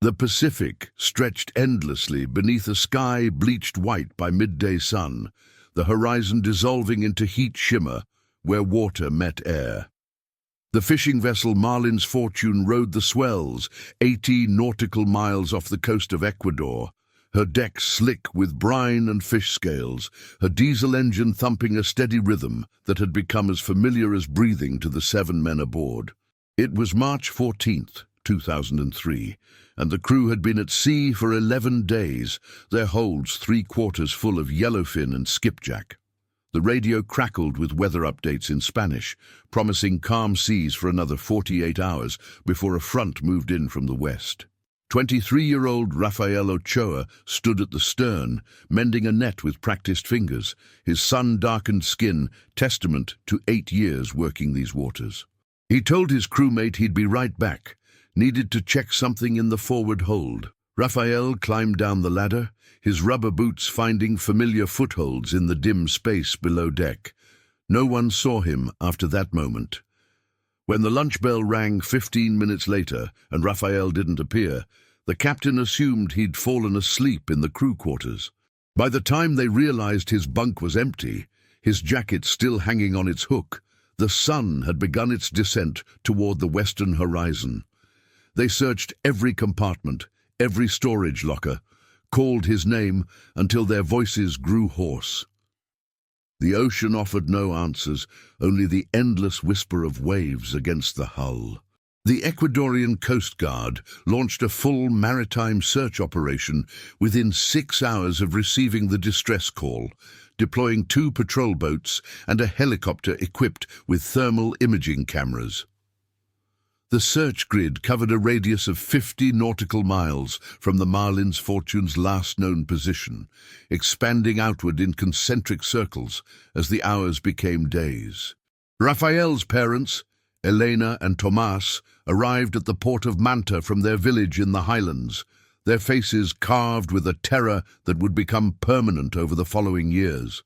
The Pacific stretched endlessly beneath a sky bleached white by midday sun, the horizon dissolving into heat shimmer where water met air. The fishing vessel Marlin's Fortune rode the swells, 80 nautical miles off the coast of Ecuador, her deck slick with brine and fish scales, her diesel engine thumping a steady rhythm that had become as familiar as breathing to the 7 men aboard. It was March 14th, 2003, and the crew had been at sea for 11 days, their holds 3/4 full of yellowfin and skipjack. The radio crackled with weather updates in Spanish, promising calm seas for another 48 hours before a front moved in from the west. 23-year-old Rafael Ochoa stood at the stern, mending a net with practiced fingers, his sun-darkened skin testament to 8 years working these waters. He told his crewmate he'd be right back, needed to check something in the forward hold. Rafael climbed down the ladder, his rubber boots finding familiar footholds in the dim space below deck. No one saw him after that moment. When the lunch bell rang 15 minutes later and Rafael didn't appear, the captain assumed he'd fallen asleep in the crew quarters. By the time they realized his bunk was empty, his jacket still hanging on its hook, the sun had begun its descent toward the western horizon. They searched every compartment, every storage locker, called his name until their voices grew hoarse. The ocean offered no answers, only the endless whisper of waves against the hull. The Ecuadorian Coast Guard launched a full maritime search operation within 6 hours of receiving the distress call, deploying 2 patrol boats and a helicopter equipped with thermal imaging cameras. The search grid covered a radius of 50 nautical miles from the Marlin's Fortune's last known position, expanding outward in concentric circles as the hours became days. Rafael's parents, Elena and Tomas, arrived at the port of Manta from their village in the highlands, their faces carved with a terror that would become permanent over the following years.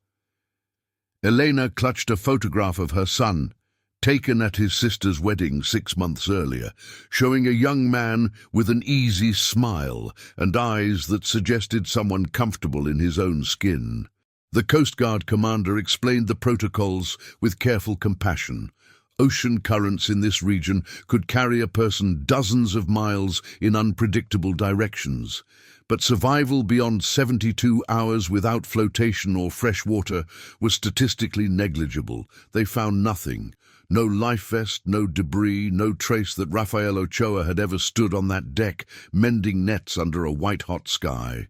Elena clutched a photograph of her son, taken at his sister's wedding 6 months earlier, showing a young man with an easy smile and eyes that suggested someone comfortable in his own skin. The Coast Guard commander explained the protocols with careful compassion. Ocean currents in this region could carry a person dozens of miles in unpredictable directions, but survival beyond 72 hours without flotation or fresh water was statistically negligible. They found nothing. No life vest, no debris, no trace that Rafael Ochoa had ever stood on that deck, mending nets under a white-hot sky.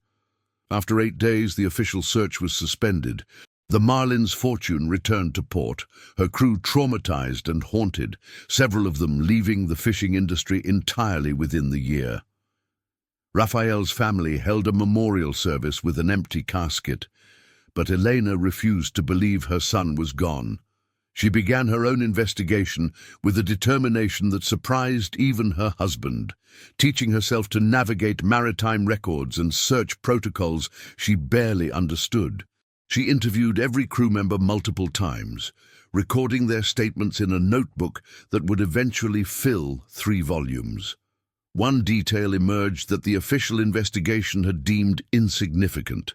After 8 days, the official search was suspended. The Marlin's Fortune returned to port, her crew traumatized and haunted, several of them leaving the fishing industry entirely within the year. Rafael's family held a memorial service with an empty casket, but Elena refused to believe her son was gone. She began her own investigation with a determination that surprised even her husband, teaching herself to navigate maritime records and search protocols she barely understood. She interviewed every crew member multiple times, recording their statements in a notebook that would eventually fill 3 volumes. One detail emerged that the official investigation had deemed insignificant.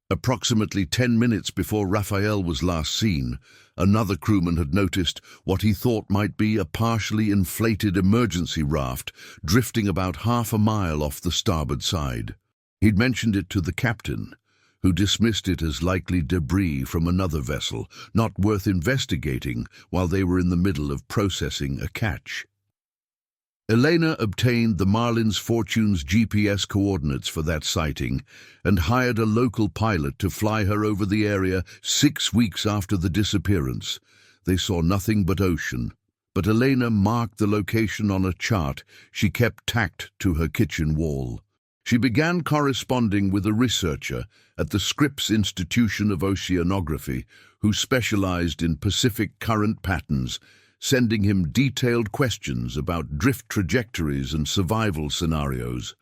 Approximately 10 minutes before Rafael was last seen, another crewman had noticed what he thought might be a partially inflated emergency raft drifting about half a mile off the starboard side. He'd mentioned it to the captain, who dismissed it as likely debris from another vessel, not worth investigating while they were in the middle of processing a catch. Elena obtained the Marlin's Fortune's GPS coordinates for that sighting and hired a local pilot to fly her over the area 6 weeks after the disappearance. They saw nothing but ocean, but Elena marked the location on a chart she kept tacked to her kitchen wall. She began corresponding with a researcher at the Scripps Institution of Oceanography who specialized in Pacific current patterns, sending him detailed questions about drift trajectories and survival scenarios.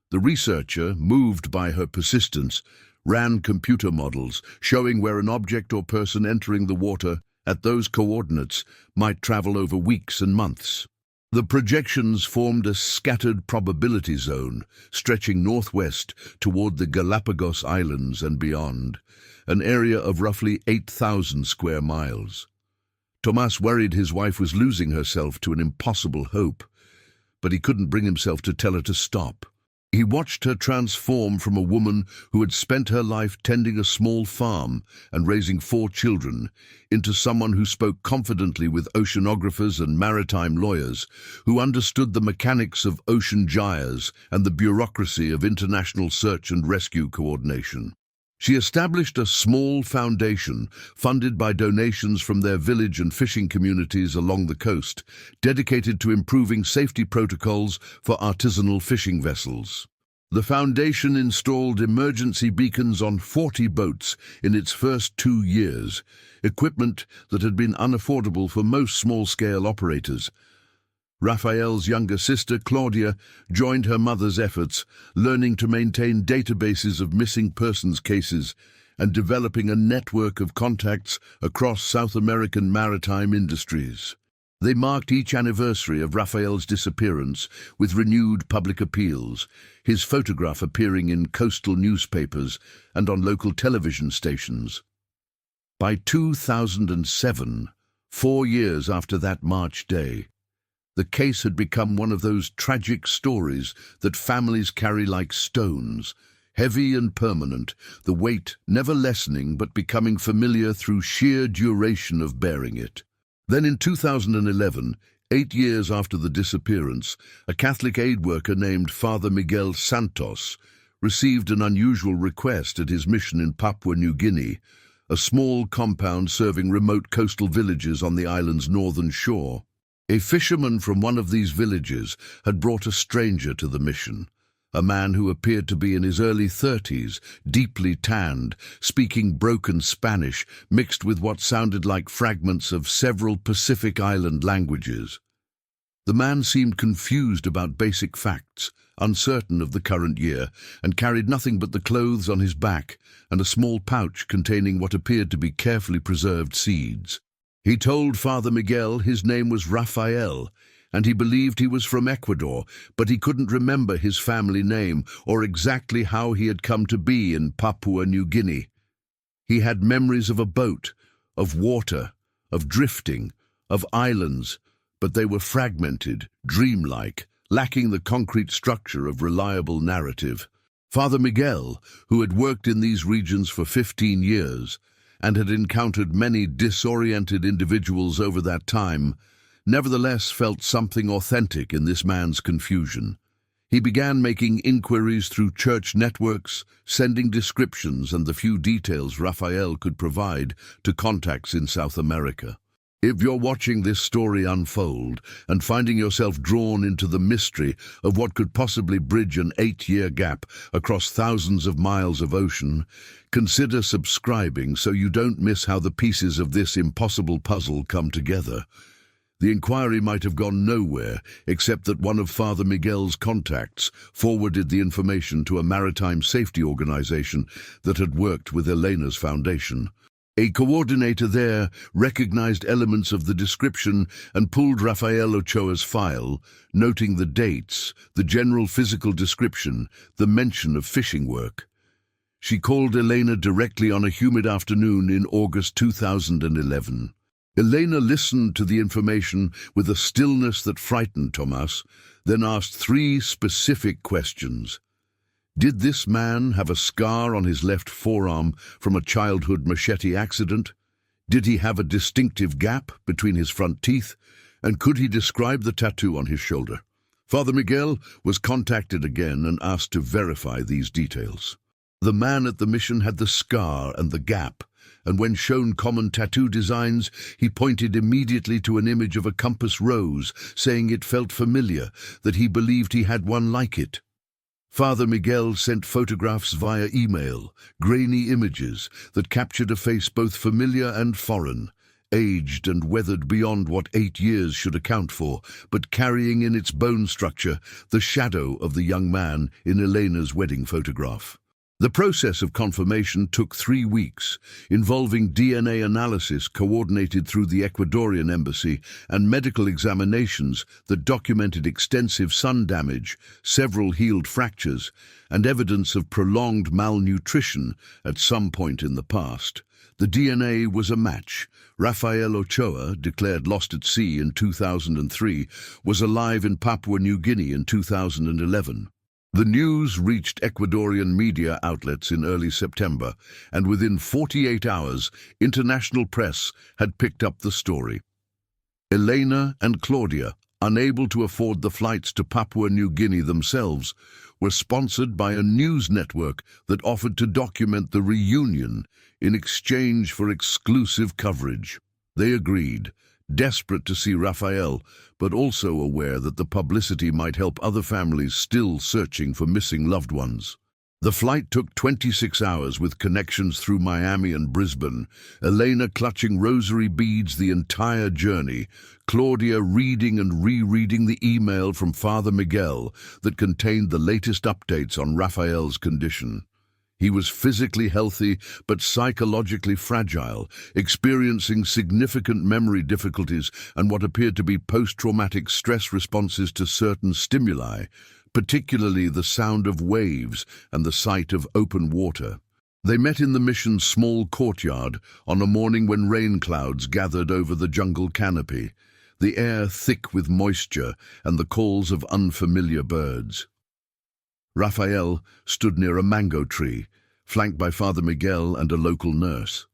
The researcher, moved by her persistence, ran computer models showing where an object or person entering the water at those coordinates might travel over weeks and months. The projections formed a scattered probability zone, stretching northwest toward the Galapagos Islands and beyond, an area of roughly 8,000 square miles. Tomás worried his wife was losing herself to an impossible hope, but he couldn't bring himself to tell her to stop. He watched her transform from a woman who had spent her life tending a small farm and raising 4 children into someone who spoke confidently with oceanographers and maritime lawyers, who understood the mechanics of ocean gyres and the bureaucracy of international search and rescue coordination. She established a small foundation funded by donations from their village and fishing communities along the coast, dedicated to improving safety protocols for artisanal fishing vessels. The foundation installed emergency beacons on 40 boats in its first 2 years, equipment that had been unaffordable for most small-scale operators. Rafael's younger sister, Claudia, joined her mother's efforts, learning to maintain databases of missing persons cases and developing a network of contacts across South American maritime industries. They marked each anniversary of Rafael's disappearance with renewed public appeals, his photograph appearing in coastal newspapers and on local television stations. By 2007, 4 years after that March day, the case had become one of those tragic stories that families carry like stones, heavy and permanent, the weight never lessening but becoming familiar through sheer duration of bearing it. Then in 2011, 8 years after the disappearance, a Catholic aid worker named Father Miguel Santos received an unusual request at his mission in Papua New Guinea, a small compound serving remote coastal villages on the island's northern shore. A fisherman from one of these villages had brought a stranger to the mission, a man who appeared to be in his early 30s, deeply tanned, speaking broken Spanish mixed with what sounded like fragments of several Pacific Island languages. The man seemed confused about basic facts, uncertain of the current year, and carried nothing but the clothes on his back and a small pouch containing what appeared to be carefully preserved seeds. He told Father Miguel his name was Rafael, and he believed he was from Ecuador, but he couldn't remember his family name or exactly how he had come to be in Papua New Guinea. He had memories of a boat, of water, of drifting, of islands, but they were fragmented, dreamlike, lacking the concrete structure of reliable narrative. Father Miguel, who had worked in these regions for 15 years, and had encountered many disoriented individuals over that time, nevertheless felt something authentic in this man's confusion. He began making inquiries through church networks, sending descriptions and the few details Rafael could provide to contacts in South America. If you're watching this story unfold and finding yourself drawn into the mystery of what could possibly bridge an 8-year gap across thousands of miles of ocean, consider subscribing so you don't miss how the pieces of this impossible puzzle come together. The inquiry might have gone nowhere, except that one of Father Miguel's contacts forwarded the information to a maritime safety organization that had worked with Elena's foundation. A coordinator there recognized elements of the description and pulled Rafael Ochoa's file, noting the dates, the general physical description, the mention of fishing work. She called Elena directly on a humid afternoon in August 2011. Elena listened to the information with a stillness that frightened Tomás, then asked 3 specific questions. Did this man have a scar on his left forearm from a childhood machete accident? Did he have a distinctive gap between his front teeth? And could he describe the tattoo on his shoulder? Father Miguel was contacted again and asked to verify these details. The man at the mission had the scar and the gap, and when shown common tattoo designs, he pointed immediately to an image of a compass rose, saying it felt familiar, that he believed he had one like it. Father Miguel sent photographs via email, grainy images that captured a face both familiar and foreign, aged and weathered beyond what 8 years should account for, but carrying in its bone structure the shadow of the young man in Elena's wedding photograph. The process of confirmation took 3 weeks, involving DNA analysis coordinated through the Ecuadorian embassy and medical examinations that documented extensive sun damage, several healed fractures, and evidence of prolonged malnutrition at some point in the past. The DNA was a match. Rafael Ochoa, declared lost at sea in 2003, was alive in Papua New Guinea in 2011. The news reached Ecuadorian media outlets in early September, and within 48 hours, international press had picked up the story. Elena and Claudia, unable to afford the flights to Papua New Guinea themselves, were sponsored by a news network that offered to document the reunion in exchange for exclusive coverage. They agreed, desperate to see Rafael, but also aware that the publicity might help other families still searching for missing loved ones. The flight took 26 hours with connections through Miami and Brisbane, Elena clutching rosary beads the entire journey, Claudia reading and rereading the email from Father Miguel that contained the latest updates on Rafael's condition. He was physically healthy but psychologically fragile, experiencing significant memory difficulties and what appeared to be post-traumatic stress responses to certain stimuli, particularly the sound of waves and the sight of open water. They met in the mission's small courtyard on a morning when rain clouds gathered over the jungle canopy, the air thick with moisture and the calls of unfamiliar birds. Rafael stood near a mango tree, flanked by Father Miguel and a local nurse.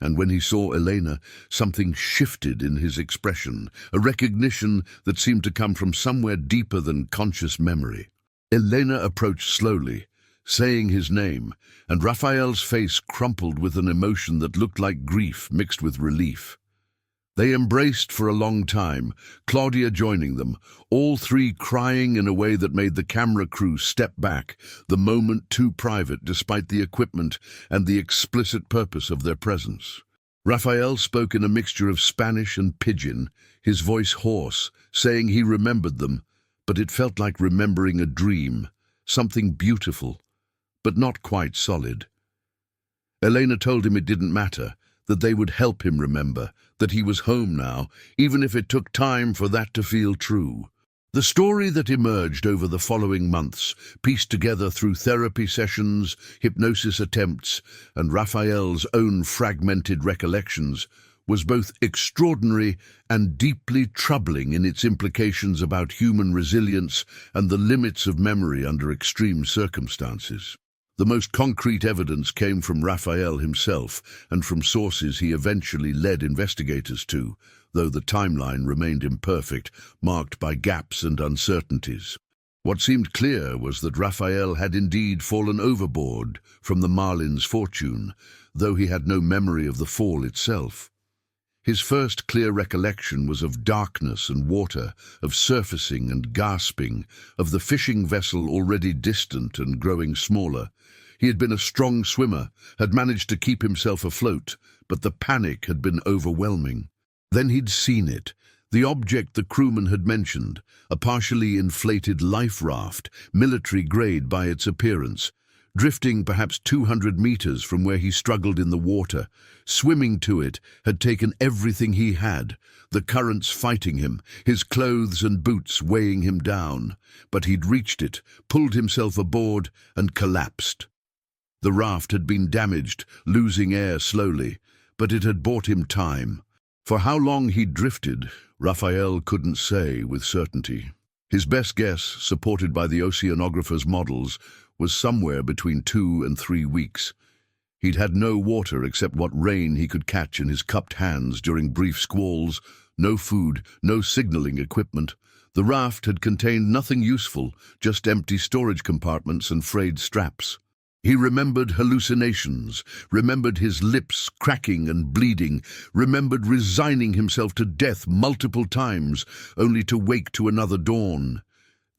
And when he saw Elena, something shifted in his expression, a recognition that seemed to come from somewhere deeper than conscious memory. Elena approached slowly, saying his name, and Rafael's face crumpled with an emotion that looked like grief mixed with relief. They embraced for a long time, Claudia joining them, all three crying in a way that made the camera crew step back, the moment too private despite the equipment and the explicit purpose of their presence. Rafael spoke in a mixture of Spanish and Pidgin, his voice hoarse, saying he remembered them, but it felt like remembering a dream, something beautiful, but not quite solid. Elena told him it didn't matter, that they would help him remember, that he was home now, even if it took time for that to feel true. The story that emerged over the following months, pieced together through therapy sessions, hypnosis attempts, and Raphael's own fragmented recollections, was both extraordinary and deeply troubling in its implications about human resilience and the limits of memory under extreme circumstances. The most concrete evidence came from Rafael himself and from sources he eventually led investigators to, though the timeline remained imperfect, marked by gaps and uncertainties. What seemed clear was that Rafael had indeed fallen overboard from the Marlin's fortune, though he had no memory of the fall itself. His first clear recollection was of darkness and water, of surfacing and gasping, of the fishing vessel already distant and growing smaller. He had been a strong swimmer, had managed to keep himself afloat, but the panic had been overwhelming. Then he'd seen it, the object the crewman had mentioned, a partially inflated life raft, military-grade by its appearance, drifting perhaps 200 meters from where he struggled in the water. Swimming to it had taken everything he had, the currents fighting him, his clothes and boots weighing him down. But he'd reached it, pulled himself aboard, and collapsed. The raft had been damaged, losing air slowly, but it had bought him time. For how long he'd drifted, Rafael couldn't say with certainty. His best guess, supported by the oceanographer's models, was somewhere between 2 and 3 weeks. He'd had no water except what rain he could catch in his cupped hands during brief squalls, no food, no signaling equipment. The raft had contained nothing useful, just empty storage compartments and frayed straps. He remembered hallucinations, remembered his lips cracking and bleeding, remembered resigning himself to death multiple times, only to wake to another dawn.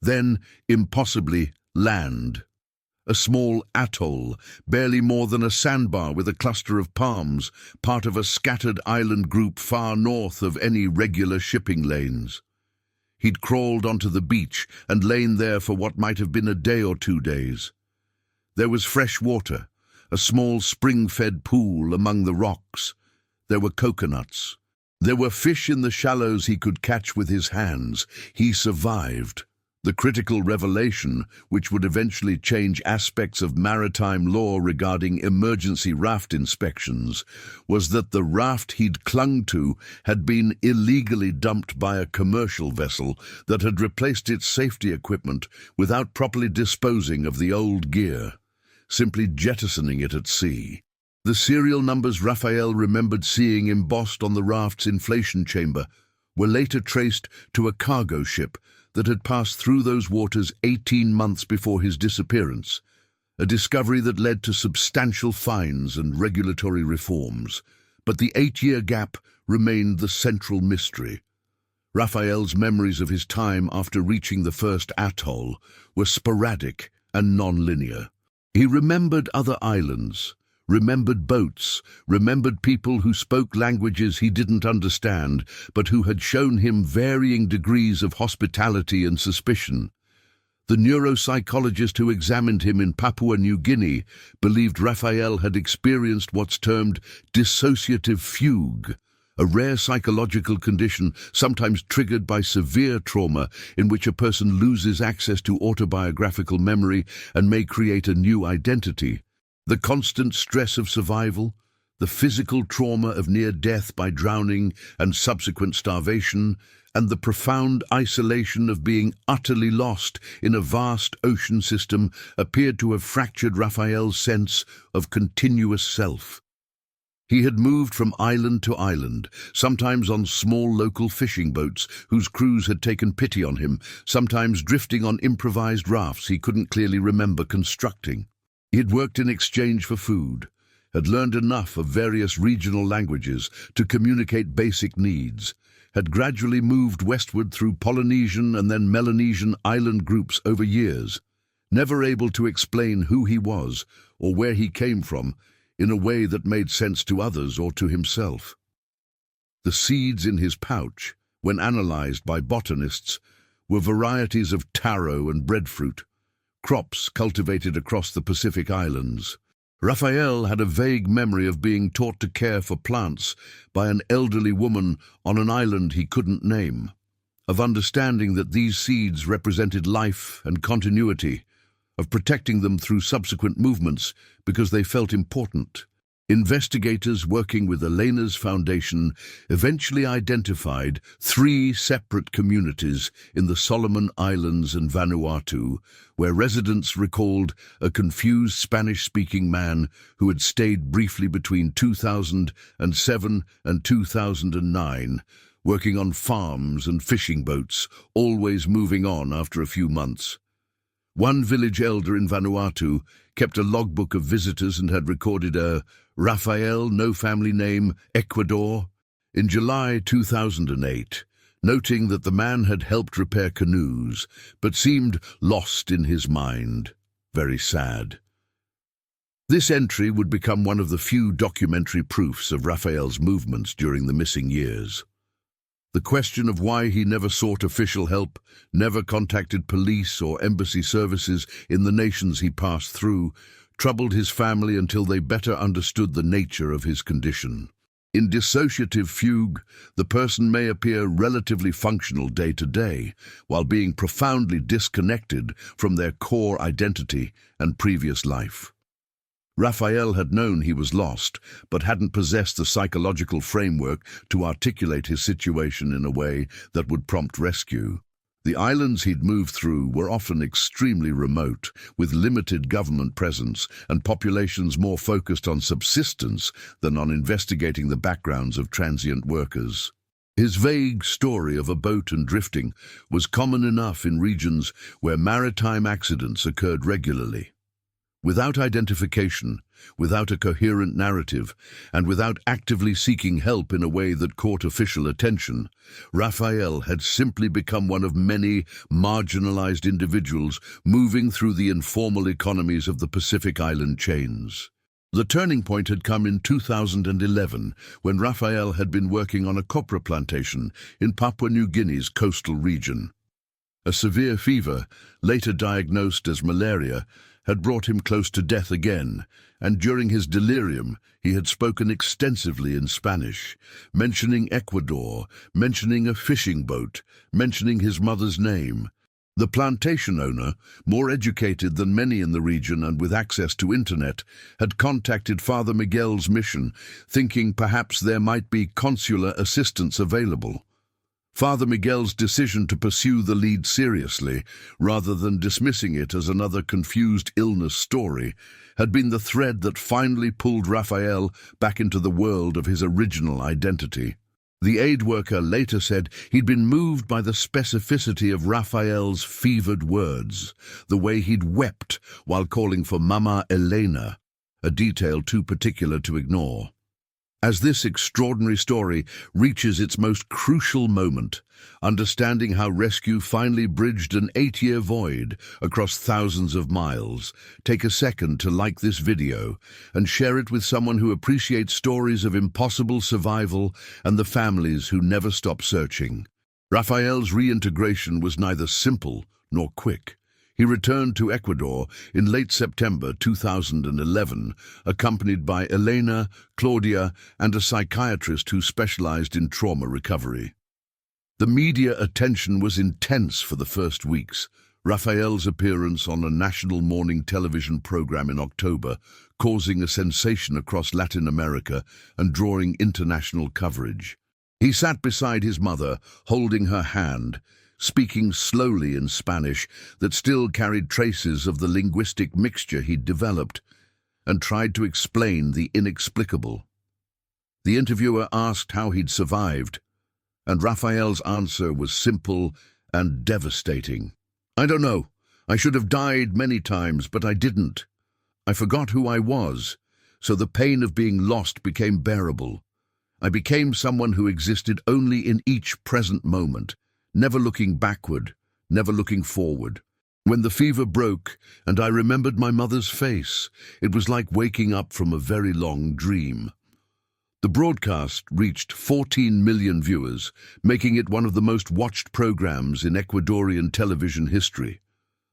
Then, impossibly, land. A small atoll, barely more than a sandbar with a cluster of palms, part of a scattered island group far north of any regular shipping lanes. He'd crawled onto the beach and lain there for what might have been a day or 2 days. There was fresh water, a small spring-fed pool among the rocks. There were coconuts. There were fish in the shallows he could catch with his hands. He survived. The critical revelation, which would eventually change aspects of maritime law regarding emergency raft inspections, was that the raft he'd clung to had been illegally dumped by a commercial vessel that had replaced its safety equipment without properly disposing of the old gear, simply jettisoning it at sea. The serial numbers Rafael remembered seeing embossed on the raft's inflation chamber were later traced to a cargo ship that had passed through those waters 18 months before his disappearance, a discovery that led to substantial fines and regulatory reforms. But the 8-year gap remained the central mystery. Rafael's memories of his time after reaching the first atoll were sporadic and non-linear. He remembered other islands, remembered boats, remembered people who spoke languages he didn't understand, but who had shown him varying degrees of hospitality and suspicion. The neuropsychologist who examined him in Papua New Guinea believed Rafael had experienced what's termed dissociative fugue, a rare psychological condition sometimes triggered by severe trauma in which a person loses access to autobiographical memory and may create a new identity. The constant stress of survival, the physical trauma of near death by drowning and subsequent starvation, and the profound isolation of being utterly lost in a vast ocean system appeared to have fractured Rafael's sense of continuous self. He had moved from island to island, sometimes on small local fishing boats whose crews had taken pity on him, sometimes drifting on improvised rafts he couldn't clearly remember constructing. He had worked in exchange for food, had learned enough of various regional languages to communicate basic needs, had gradually moved westward through Polynesian and then Melanesian island groups over years, never able to explain who he was or where he came from in a way that made sense to others or to himself. The seeds in his pouch, when analyzed by botanists, were varieties of taro and breadfruit, crops cultivated across the Pacific Islands. Rafael had a vague memory of being taught to care for plants by an elderly woman on an island he couldn't name, of understanding that these seeds represented life and continuity, of protecting them through subsequent movements because they felt important. Investigators working with Elena's Foundation eventually identified 3 separate communities in the Solomon Islands and Vanuatu, where residents recalled a confused Spanish-speaking man who had stayed briefly between 2007 and 2009, working on farms and fishing boats, always moving on after a few months. One village elder in Vanuatu kept a logbook of visitors and had recorded a Rafael, no family name, Ecuador, in July 2008, noting that the man had helped repair canoes, but seemed lost in his mind. Very sad. This entry would become one of the few documentary proofs of Rafael's movements during the missing years. The question of why he never sought official help, never contacted police or embassy services in the nations he passed through, troubled his family until they better understood the nature of his condition. In dissociative fugue, the person may appear relatively functional day to day, while being profoundly disconnected from their core identity and previous life. Rafael had known he was lost, but hadn't possessed the psychological framework to articulate his situation in a way that would prompt rescue. The islands he'd moved through were often extremely remote, with limited government presence and populations more focused on subsistence than on investigating the backgrounds of transient workers. His vague story of a boat and drifting was common enough in regions where maritime accidents occurred regularly. Without identification, without a coherent narrative, and without actively seeking help in a way that caught official attention, Rafael had simply become one of many marginalized individuals moving through the informal economies of the Pacific Island chains. The turning point had come in 2011, when Rafael had been working on a copra plantation in Papua New Guinea's coastal region. A severe fever, later diagnosed as malaria, had brought him close to death again, and during his delirium he had spoken extensively in Spanish, mentioning Ecuador, mentioning a fishing boat, mentioning his mother's name. The plantation owner, more educated than many in the region and with access to internet, had contacted Father Miguel's mission, thinking perhaps there might be consular assistance available. Father Miguel's decision to pursue the lead seriously, rather than dismissing it as another confused illness story, had been the thread that finally pulled Rafael back into the world of his original identity. The aid worker later said he'd been moved by the specificity of Rafael's fevered words, the way he'd wept while calling for Mama Elena, a detail too particular to ignore. As this extraordinary story reaches its most crucial moment, understanding how rescue finally bridged an 8-year void across thousands of miles, take a second to like this video and share it with someone who appreciates stories of impossible survival and the families who never stop searching. Rafael's reintegration was neither simple nor quick. He returned to Ecuador in late September 2011, accompanied by Elena, Claudia, and a psychiatrist who specialized in trauma recovery. The media attention was intense for the first weeks. Rafael's appearance on a national morning television program in October, causing a sensation across Latin America and drawing international coverage. He sat beside his mother, holding her hand, speaking slowly in Spanish that still carried traces of the linguistic mixture he'd developed, and tried to explain the inexplicable. The interviewer asked how he'd survived, and Rafael's answer was simple and devastating. "I don't know. I should have died many times, but I didn't. I forgot who I was, so the pain of being lost became bearable. I became someone who existed only in each present moment, never looking backward, never looking forward. When the fever broke and I remembered my mother's face, it was like waking up from a very long dream." The broadcast reached 14 million viewers, making it one of the most watched programs in Ecuadorian television history.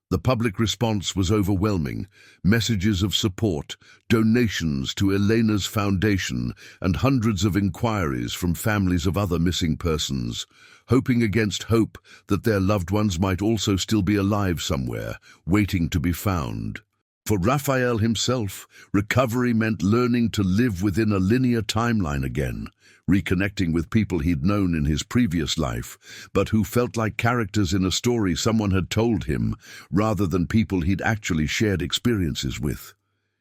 The public response was overwhelming. Messages of support, donations to Elena's foundation, and hundreds of inquiries from families of other missing persons, hoping against hope that their loved ones might also still be alive somewhere, waiting to be found. For Rafael himself, recovery meant learning to live within a linear timeline again, reconnecting with people he'd known in his previous life, but who felt like characters in a story someone had told him, rather than people he'd actually shared experiences with.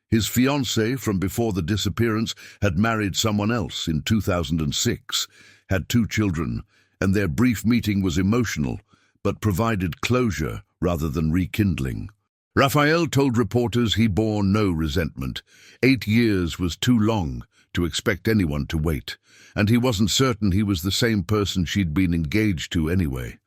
His fiancée from before the disappearance had married someone else in 2006, had 2 children, and their brief meeting was emotional, but provided closure rather than rekindling. Rafael told reporters he bore no resentment. 8 years was too long to expect anyone to wait, and he wasn't certain he was the same person she'd been engaged to anyway.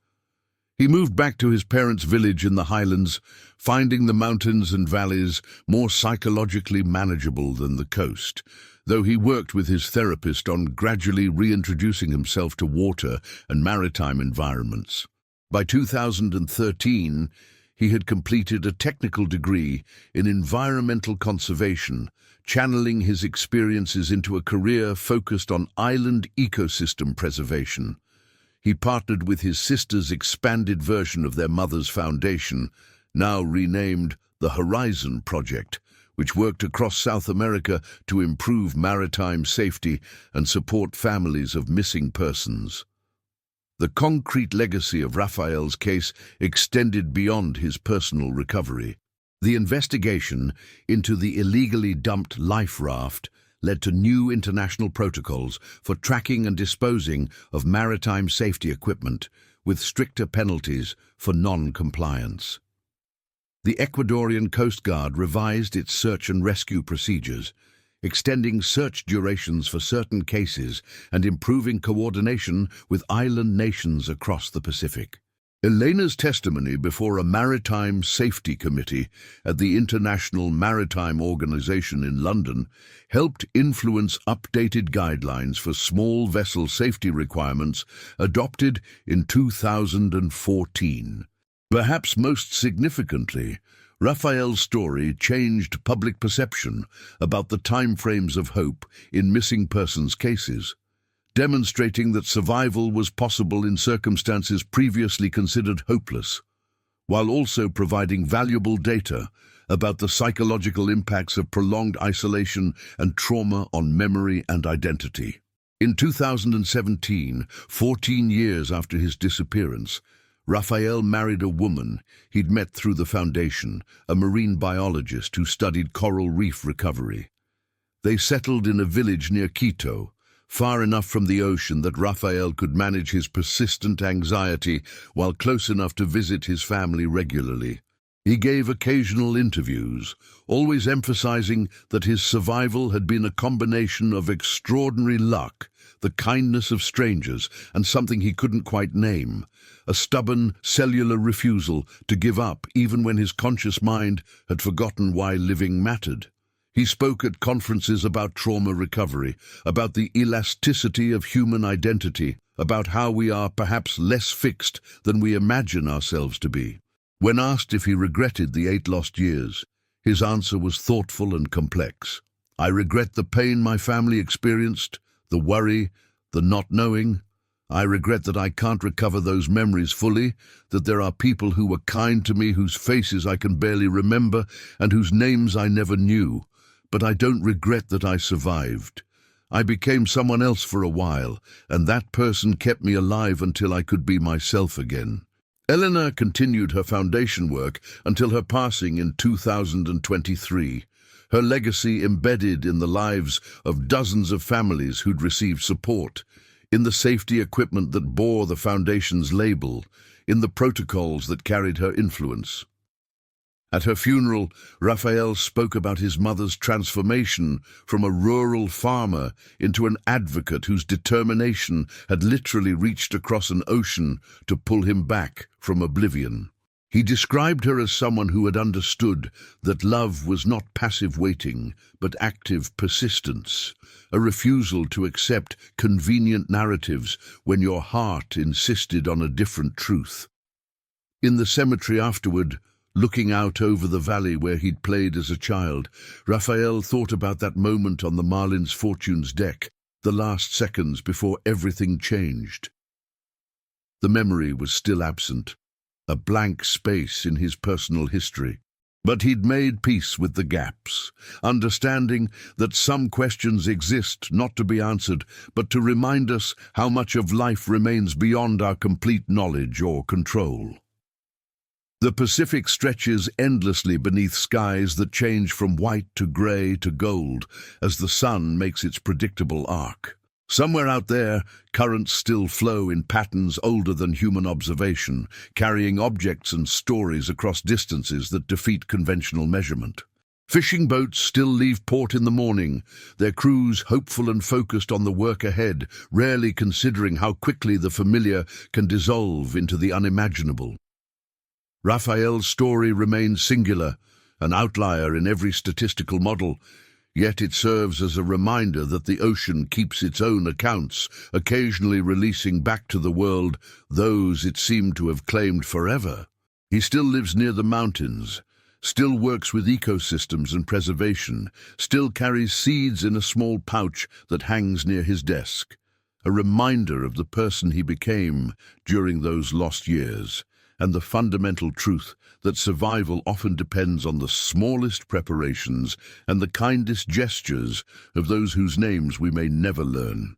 He moved back to his parents' village in the highlands, finding the mountains and valleys more psychologically manageable than the coast, though he worked with his therapist on gradually reintroducing himself to water and maritime environments. By 2013, he had completed a technical degree in environmental conservation, channeling his experiences into a career focused on island ecosystem preservation. He partnered with his sister's expanded version of their mother's foundation, now renamed the Horizon Project, which worked across South America to improve maritime safety and support families of missing persons. The concrete legacy of Rafael's case extended beyond his personal recovery. The investigation into the illegally dumped life raft led to new international protocols for tracking and disposing of maritime safety equipment, with stricter penalties for non-compliance. The Ecuadorian Coast Guard revised its search and rescue procedures, extending search durations for certain cases and improving coordination with island nations across the Pacific. Elena's testimony before a maritime safety committee at the International Maritime Organization in London helped influence updated guidelines for small vessel safety requirements adopted in 2014. Perhaps most significantly, Rafael's story changed public perception about the timeframes of hope in missing persons cases, demonstrating that survival was possible in circumstances previously considered hopeless, while also providing valuable data about the psychological impacts of prolonged isolation and trauma on memory and identity. In 2017, 14 years after his disappearance, Rafael married a woman he'd met through the foundation, a marine biologist who studied coral reef recovery. They settled in a village near Quito, far enough from the ocean that Rafael could manage his persistent anxiety while close enough to visit his family regularly. He gave occasional interviews, always emphasizing that his survival had been a combination of extraordinary luck, the kindness of strangers, and something he couldn't quite name, a stubborn, cellular refusal to give up even when his conscious mind had forgotten why living mattered. He spoke at conferences about trauma recovery, about the elasticity of human identity, about how we are perhaps less fixed than we imagine ourselves to be. When asked if he regretted the 8 lost years, his answer was thoughtful and complex. "I regret the pain my family experienced, the worry, the not knowing. I regret that I can't recover those memories fully, that there are people who were kind to me whose faces I can barely remember and whose names I never knew. But I don't regret that I survived. I became someone else for a while, and that person kept me alive until I could be myself again." Eleanor continued her foundation work until her passing in 2023, her legacy embedded in the lives of dozens of families who'd received support, in the safety equipment that bore the foundation's label, in the protocols that carried her influence. At her funeral, Rafael spoke about his mother's transformation from a rural farmer into an advocate whose determination had literally reached across an ocean to pull him back from oblivion. He described her as someone who had understood that love was not passive waiting, but active persistence, a refusal to accept convenient narratives when your heart insisted on a different truth. In the cemetery afterward, looking out over the valley where he'd played as a child, Rafael thought about that moment on the Marlin's Fortune's deck, the last seconds before everything changed. The memory was still absent, a blank space in his personal history. But he'd made peace with the gaps, understanding that some questions exist not to be answered, but to remind us how much of life remains beyond our complete knowledge or control. The Pacific stretches endlessly beneath skies that change from white to grey to gold as the sun makes its predictable arc. Somewhere out there, currents still flow in patterns older than human observation, carrying objects and stories across distances that defeat conventional measurement. Fishing boats still leave port in the morning, their crews hopeful and focused on the work ahead, rarely considering how quickly the familiar can dissolve into the unimaginable. Rafael's story remains singular, an outlier in every statistical model, yet it serves as a reminder that the ocean keeps its own accounts, occasionally releasing back to the world those it seemed to have claimed forever. He still lives near the mountains, still works with ecosystems and preservation, still carries seeds in a small pouch that hangs near his desk, a reminder of the person he became during those lost years, and the fundamental truth that survival often depends on the smallest preparations and the kindest gestures of those whose names we may never learn.